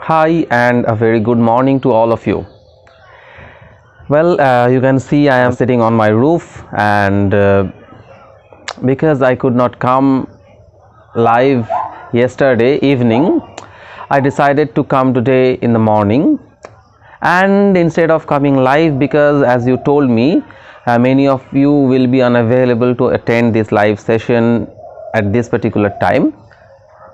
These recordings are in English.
Hi and a very good morning to all of you. Well, you can see I am sitting on my roof, and because I could not come live yesterday evening, I decided to come today in the morning. And instead of coming live, because as you told me, many of you will be unavailable to attend this live session at this particular time.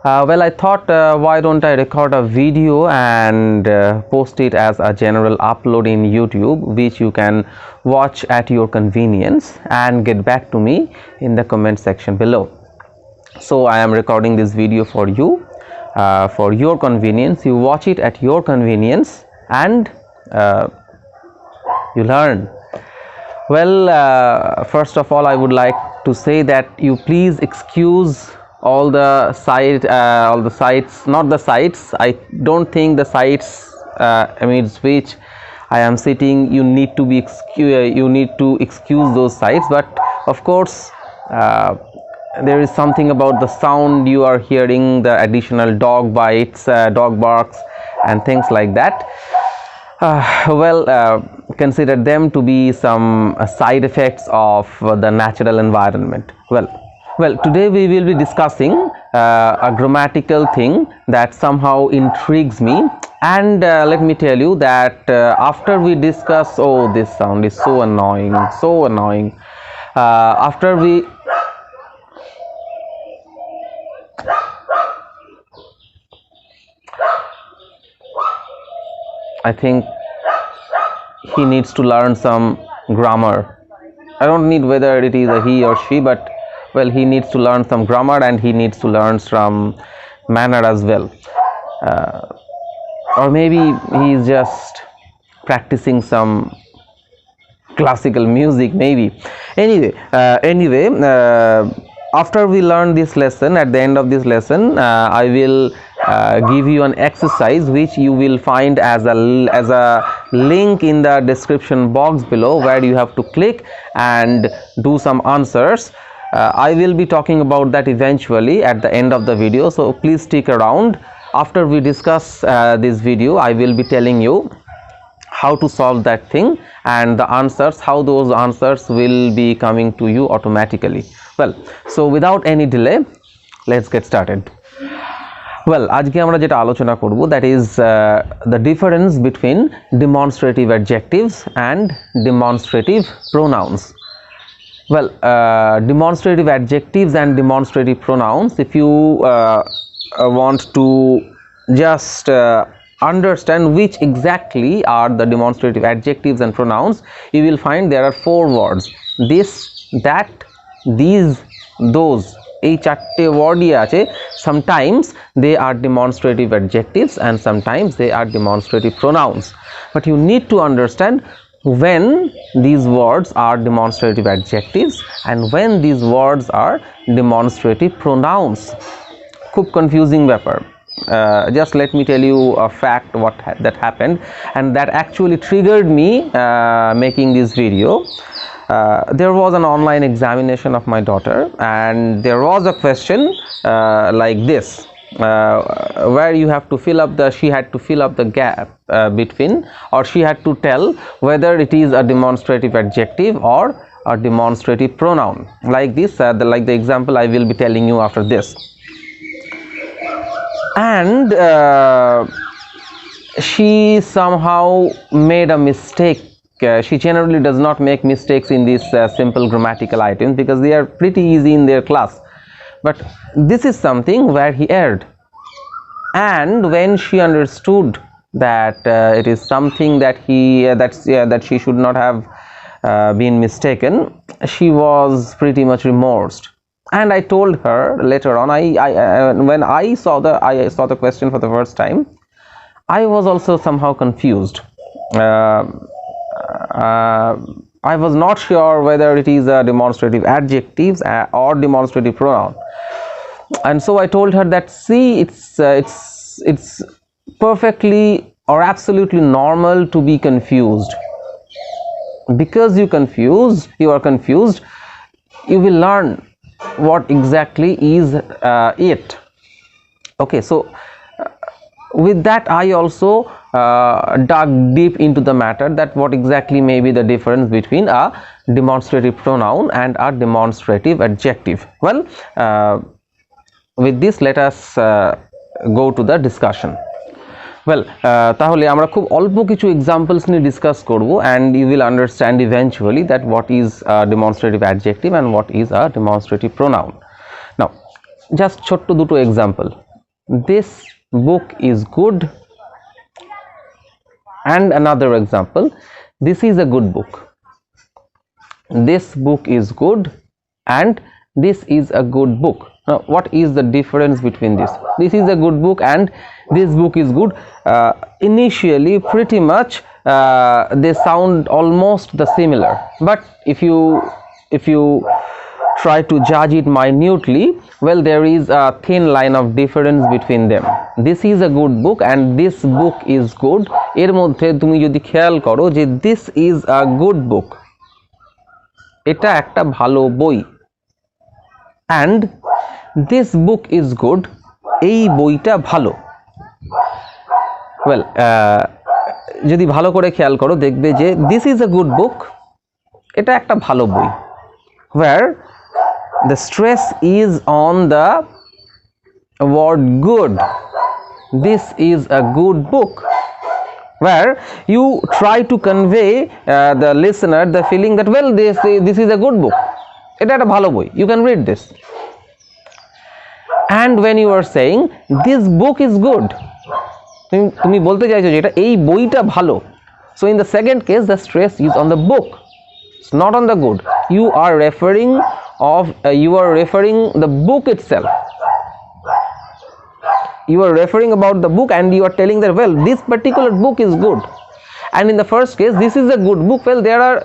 Well, I thought, why don't I record a video and post it as a general upload in YouTube, which you can watch at your convenience and get back to me in the comment section below. So I am recording this video for you, for your convenience. You watch it at your convenience and you learn. Well, first of all, I would like to say that you please excuse all the sites, not the sites. I don't think the sites amidst which I am sitting, you need to excuse those sites. But of course, there is something about the sound you are hearing, the additional dog bites, dog barks, and things like that. Consider them to be some side effects of the natural environment. Well, today we will be discussing a grammatical thing that somehow intrigues me, and let me tell you that after we discuss, oh, this sound is so annoying, after we I think he needs to learn some grammar. I don't need whether it is a he or she, but well, he needs to learn some grammar and he needs to learn some manner as well. Or maybe he is just practicing some classical music, maybe. Anyway, after we learn this lesson, at the end of this lesson, I will give you an exercise which you will find as a link in the description box below, where you have to click and do some answers. I will be talking about that eventually at the end of the video, so please stick around. After we discuss this video, I will be telling you how to solve that thing and the answers, how those answers will be coming to you automatically. Well, so without any delay, let's get started. Well, আজকে আমরা যেটা আলোচনা করব, that is the difference between demonstrative adjectives and demonstrative pronouns. Well, demonstrative adjectives and demonstrative pronouns, if you want to just understand which exactly are the demonstrative adjectives and pronouns, you will find there are 4 words: this, that, these, those. এই চারটে ওয়ার্ডই আছে. Sometimes they are demonstrative adjectives and sometimes they are demonstrative pronouns, but you need to understand when these words are demonstrative adjectives and when these words are demonstrative pronouns. খুব confusing ব্যাপার. Just let me tell you a fact that happened, and that actually triggered me making this video. There was an online examination of my daughter, and there was a question like this, where you have to she had to fill up the gap between, or she had to tell whether it is a demonstrative adjective or a demonstrative pronoun, like this, like the example I will be telling you after this. And she somehow made a mistake. She generally does not make mistakes in these simple grammatical items because they are pretty easy in their class, but this is something where he erred. And when she understood that it is something that that she should not have been mistaken, she was pretty much remorsed. And I told her later on, when I saw the question for the first time, I was also somehow confused. I was not sure whether it is a demonstrative adjectives or demonstrative pronoun, and so I told her that, see, it's perfectly or absolutely normal to be confused. Because you are confused, you will learn what exactly is it. Okay, so with that I also dug deep into the matter that what exactly may be the difference between a demonstrative pronoun and a demonstrative adjective. Well, with this let us go to the discussion. Well, তাহলে আমরা খুব অল্প কিছু examples নিয়ে discuss করব and you will understand eventually that what is a demonstrative adjective and what is a demonstrative pronoun. Now, just ছোট্ট দুটো example. This book is good, and another example, this is a good book. This book is good and this is a good book. Now, what is the difference between this? This is a good book and this book is good. Initially pretty much they sound almost the similar, but if you try to judge it minutely, well, there is a thin line of difference between them. This is a good book and this book is good. এর মধ্যে তুমি যদি খেয়াল করো যে this is a good book, এটা একটা ভালো বই, and this book is good, এই বইটা ভালো. well, যদি ভালো করে খেয়াল করো দেখবে যে this is a good book, এটা একটা ভালো বই, where the stress is on the word good. This is a good book, where you try to convey the listener the feeling that, well, this is a good book, এটা একটা ভালো বই, you can read this. And when you are saying this book is good, তুমি বলতে চাইছো যে এটা এই বইটা ভালো, so in the second case the stress is on the book, it's not on the good. You are referring the book itself. You are referring about the book and you are telling that, well, this particular book is good. And in the first case, this is a good book. Well, there are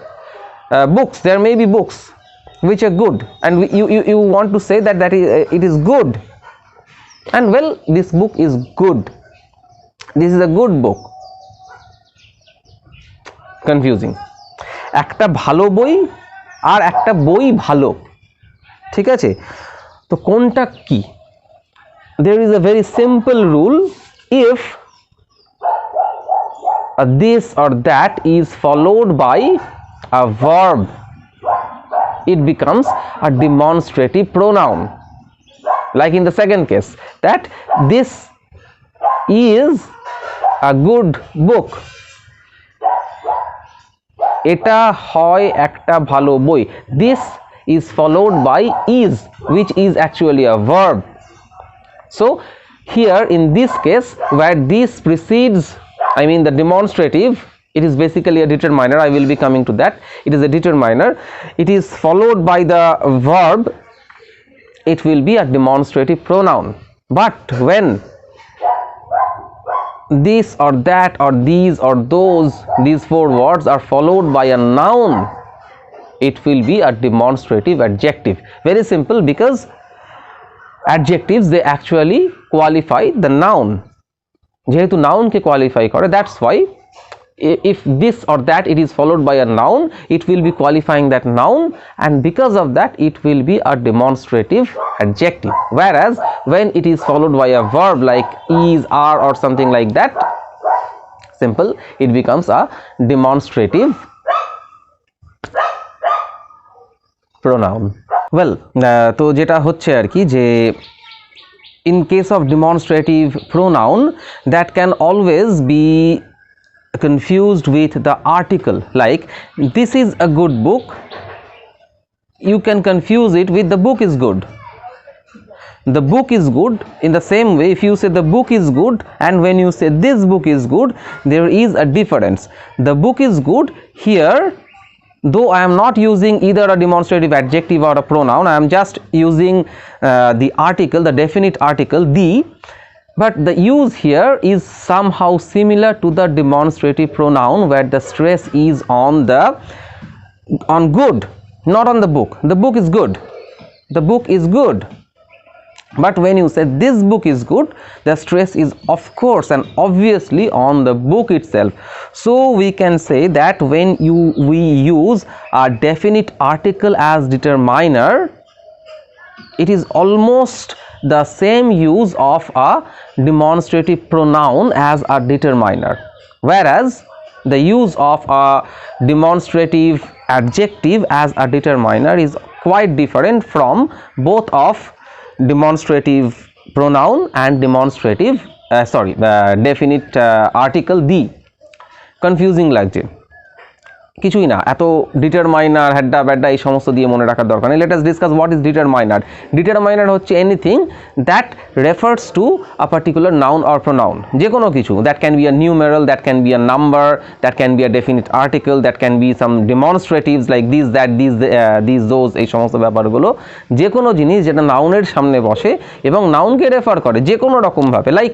books, there may be books which are good, and you want to say that it is good, and well, this book is good, this is a good book. Confusing. একটা ভালো বই আর একটা বই ভালো, ঠিক আছে? তো কোনটা কি? There is a very simple rule. If this or that is followed by a verb, it becomes a demonstrative pronoun. Like in the second case, that this is a good book, এটা হয় একটা ভালো বই. This is followed by is, which is actually a verb. So here in this case, where this precedes, I mean the demonstrative, it is basically a determiner. I will be coming to that. It is a determiner. It is followed by the verb. It will be a demonstrative pronoun. But when this or that or these or those, these four words are followed by a noun, it will be a demonstrative adjective. Very simple, because adjectives, they actually qualify the noun. যেহেতু noun কে qualify করে, that's why if this or that it is followed by a noun, it will be qualifying that noun, and because of that it will be a demonstrative adjective. Whereas when it is followed by a verb like is, are, or something like that, simple, it becomes a demonstrative pronoun. Well, তো যেটা হচ্ছে আর কি যে in case of demonstrative pronoun, that can always be confused with the article. Like this is a good book, you can confuse it with the book is good. The book is good. In the same way, if you say the book is good and when you say this book is good, there is a difference. The book is good here, though I am not using either a demonstrative adjective or a pronoun, I am just using the article, the definite article the, but the use here is somehow similar to the demonstrative pronoun, where the stress is on good, not on the book. The book is good, the book is good. But when you say this book is good, the stress is of course and obviously on the book itself. So we can say that when we use a definite article as determiner, it is almost the same use of a demonstrative pronoun as a determiner, whereas the use of a demonstrative adjective as a determiner is quite different from both of demonstrative pronoun and demonstrative definite article the. Confusing লাগছে, কিছুই না, এত determiner হ্যাড্ডা ব্যাড্ডা এই সমস্ত দিয়ে মনে রাখার দরকার নেই। Let us discuss what is determiner. Determiner হচ্ছে anything that refers to a particular noun or pronoun, যে কোনো কিছু, that can be a numeral, that can be a number, that can be a definite article, that can be some demonstratives like this that this those, এই সমস্ত ব্যাপারগুলো যে কোনো জিনিস যেটা নাউনের সামনে বসে এবং নাউনকে রেফার করে যে কোনো রকমভাবে, লাইক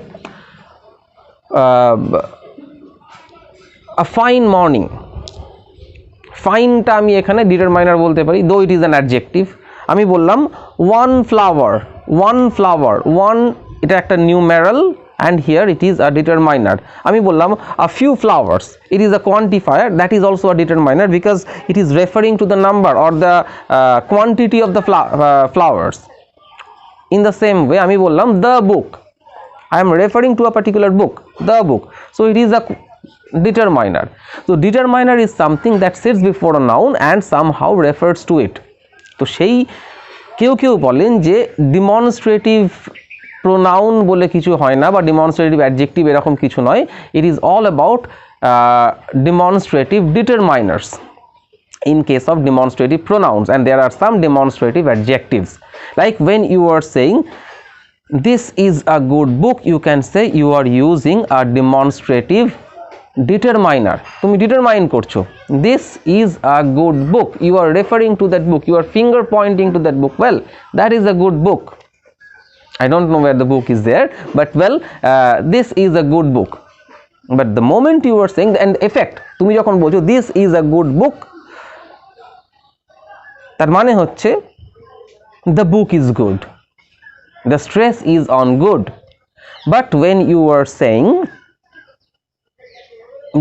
আ ফাইন মর্নিং, ফাইনটা আমি এখানে ডিটারমাইনার বলতে পারি, দো ইট ইজ অ্যান অ্যাডজেক্টিভ। আমি বললাম ওয়ান ফ্লাওয়ার, ওয়ান এটা একটা numeral and here it is a determiner. আমি বললাম a few flowers, it is a quantifier, that is also a determiner because it is referring to the number or the quantity of the flowers. In the same way আমি বললাম the book, I am referring to a particular book, the book, so it is a determiner. So determiner is something that sits before a noun and somehow refers to it. তো সেই কেউ বলেন যে demonstrative pronoun বলে কিছু হয় না বা demonstrative adjective এরকম কিছু নয়, it is all about demonstrative determiners in case of demonstrative pronouns, and there are some demonstrative adjectives, like when you are saying this is a good book, you can say you are using a demonstrative determiner, তুমি determine করছো, this is a good book, you are referring to that book, you are finger pointing to that book, well that is a good book, I don't know where the book is there, but well this is a good book, but the moment you are saying and effect, তুমি যখন বলছো this is a good book, তার মানে হচ্ছে the book is good, the stress is on good. But when you are saying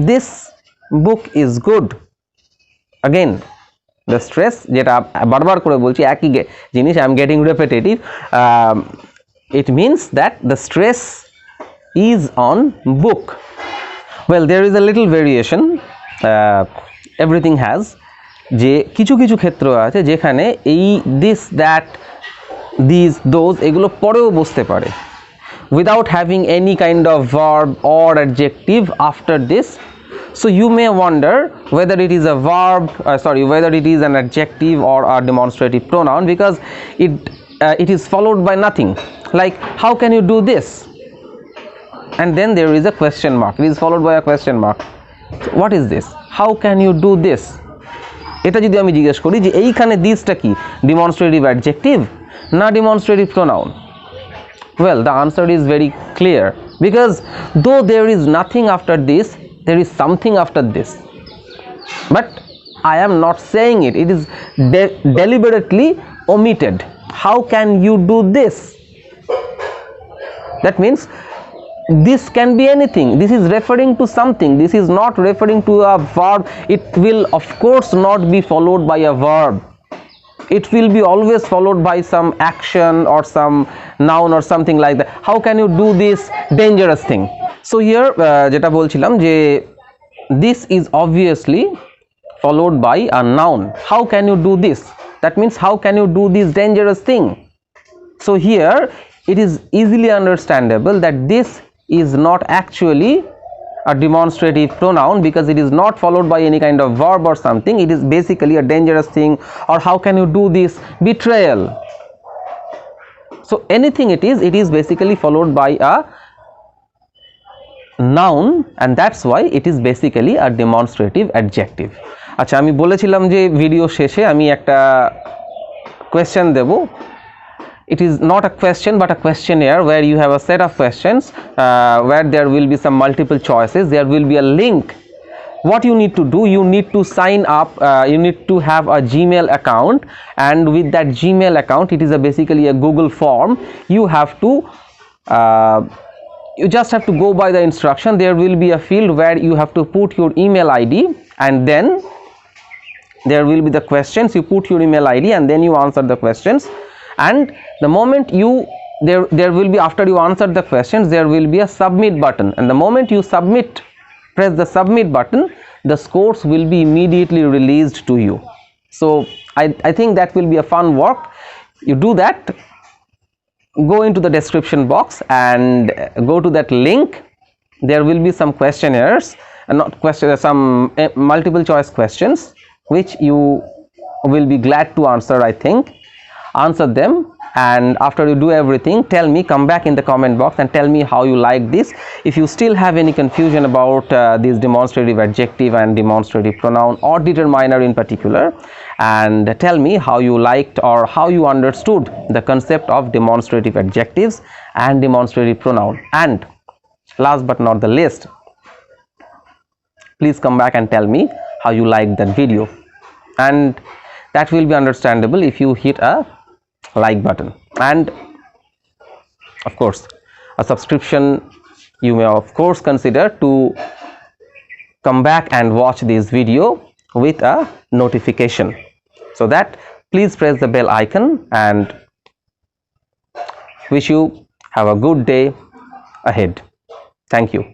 this book is good, again the stress, যেটা বারবার করে বলছি একই জিনিস, I am getting repetitive, it means that the stress is on book. Well, there is a little variation, everything has, যে কিছু ক্ষেত্র আছে যেখানে এই this that these those এগুলো পরেও বসতে পারে without having any kind of verb or adjective after this. So you may wonder whether it is a verb, whether it is an adjective or a demonstrative pronoun, because it is followed by nothing, like how can you do this, and then there is a question mark, it is followed by a question mark. So what is this, how can you do this? এটা যদি আমি জিজ্ঞেস করি যে এইখানে দিসটা কি, demonstrative adjective না demonstrative pronoun? Well, the answer is very clear, because though there is nothing after this, there is something after this, but I am not saying it, it is deliberately omitted. How can you do this? That means this can be anything, this is referring to something, this is not referring to a verb, it will of course not be followed by a verb, it will be always followed by some action or some noun or something like that. How can you do this dangerous thing? So here যেটা বলছিলাম যে this is obviously followed by a noun. How can you do this? That means how can you do this dangerous thing? So here it is easily understandable that this is not actually a demonstrative pronoun, because it is not followed by any kind of verb or something, it is basically a dangerous thing, or how can you do this, betrayal. So anything it is basically followed by a noun, and that's why it is basically a demonstrative adjective. আচ্ছা, আমি বলেছিলাম যে video শেষে আমি একটা question দেব। It is not a question but a questionnaire where you have a set of questions where there will be some multiple choices, there will be a link. What you need to do, you need to sign up, you need to have a Gmail account, and with that Gmail account, it is basically a Google form. You have to you just have to go by the instruction. There will be a field where you have to put your email ID, and then there will be the questions. You put your email ID and then you answer the questions, and the moment you there will be, after you answer the questions, there will be a submit button, and the moment you submit, press the submit button, the scores will be immediately released to you. So I think that will be a fun work. You do that, go into the description box and go to that link. There will be some questionnaires, not questions, some multiple choice questions which you will be glad to answer. I think answer them, and after you do everything, tell me, come back in the comment box and tell me how you like this. If you still have any confusion about this demonstrative adjective and demonstrative pronoun or determiner in particular, and tell me how you liked or how you understood the concept of demonstrative adjectives and demonstrative pronoun. And last but not the least, please come back and tell me how you liked that video, and that will be understandable if you hit a like button, and of course a subscription you may of course consider to come back and watch this video with a notification. So that please press the bell icon, and wish you have a good day ahead. Thank you.